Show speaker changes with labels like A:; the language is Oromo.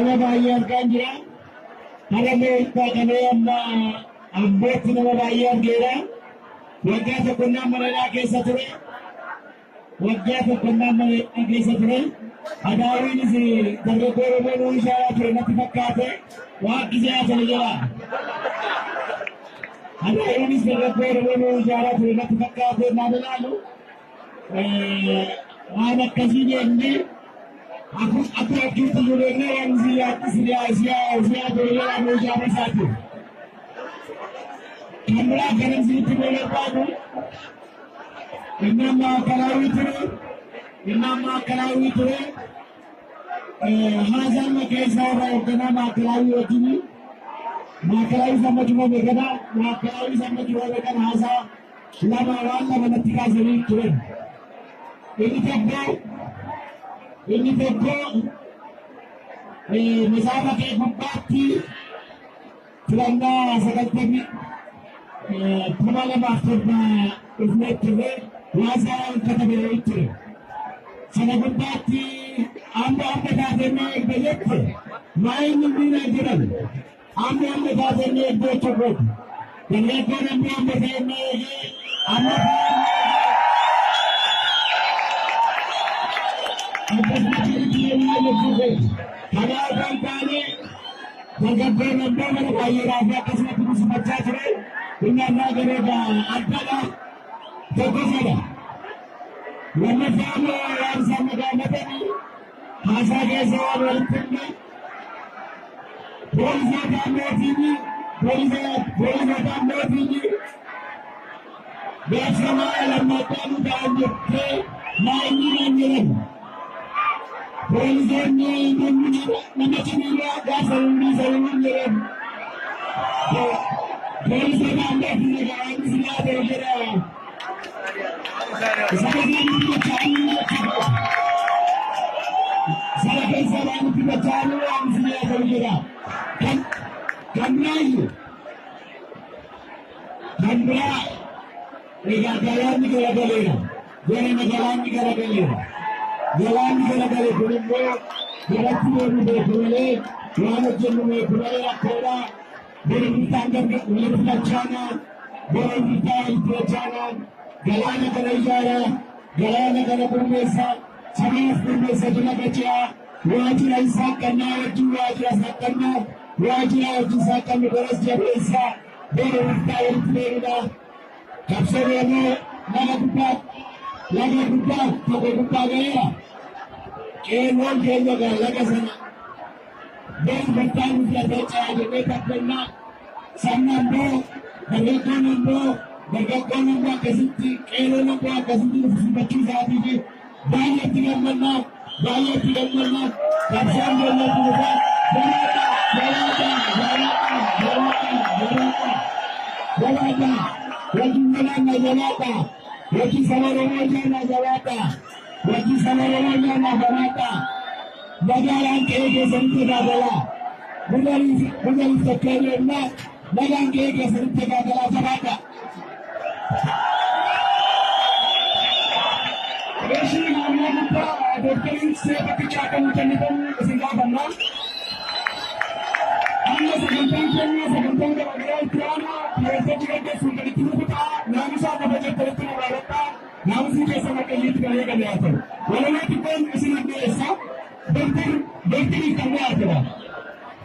A: baay'ee argaa jira. Hara meeshaa kanee amma abbootti nama baay'ee argeera. Waggaa tokkonnaan manadhaa keessa ture. Waggaa tokkonnaan manadhaa keessa ture. Adaawiinis dargaggoo Oromoo ishaaraa ture natti fakkaate. Waaqni siyaasa jira. Adaawiinis dargaggoo Oromoo ishaaraa ture natti fakkaate naan ilaalu. Waan akkasii jennee aku akitu yulene yang zia dola moja bersatu. Kamera kanan situ boleh padu. Inama kalawi tu. Hazal makai sahaja kena makalawi wajib. Makalawi sama cuma berkena, makalawi sama cuma berkena hazal. Lama mana tiga seri tu. Ini tak ini betul, misalnya kayak bupati, selama sekali kemarin maksudnya itu wazir kata beliau itu, selama bupati, anda kata naik belut, main ini najiran, anda kata naik belut, dan mereka anda kata naik, anda Kadang-kadang kali bergabung dengan kaya rakyat kesempatan itu semacam itu dengan negara adalah fokus ada. Lama sama yang sama dengan tadi masa kesal berikutnya polisi tambah tinggi, polisi tambah tinggi. Bersama lama kamu dan jepre main dengan Polisinya ini menjadi dasar misalnya polisi anda tidak bisa bergerak. Saya tidak tahu yang bisa bergerak. Karena negara jalan negara Colombo, jalan Boleh, jalan Jember Boleh, Akora, boleh China, boleh China, jalan negara Ijara, jalan negara Burmesa, Chinese Burmesa juga baca, wajib isahkan, wajib isahkan, wajib isahkan negara Burmesa, boleh Florida, kapsalnya lagi buka, toko buka gaya. Keluar juga lagi sana. Dan bertang dia baca ada mereka pernah sama bergabung nombor kesiti, keluar nombor kesiti seperti saat ini banyak tidak menang, kapsan boleh juga Jalata, Wajib sama Romanya Jalata, wajib sama Romanya Jalata. Bagaimana kaya sentuh adalah menjadi sekalian bagaimana kaya sentuh adalah Jalata. Resi nama kita dokter saya bercakap tentang kesehatan. Anda segentar bagaimana drama biasa juga sudah ditutup. Namun saya baca terus mereka, namun sih sama kali itu kaya. Walau nanti pun masih ada esa, bentuk kamu ada.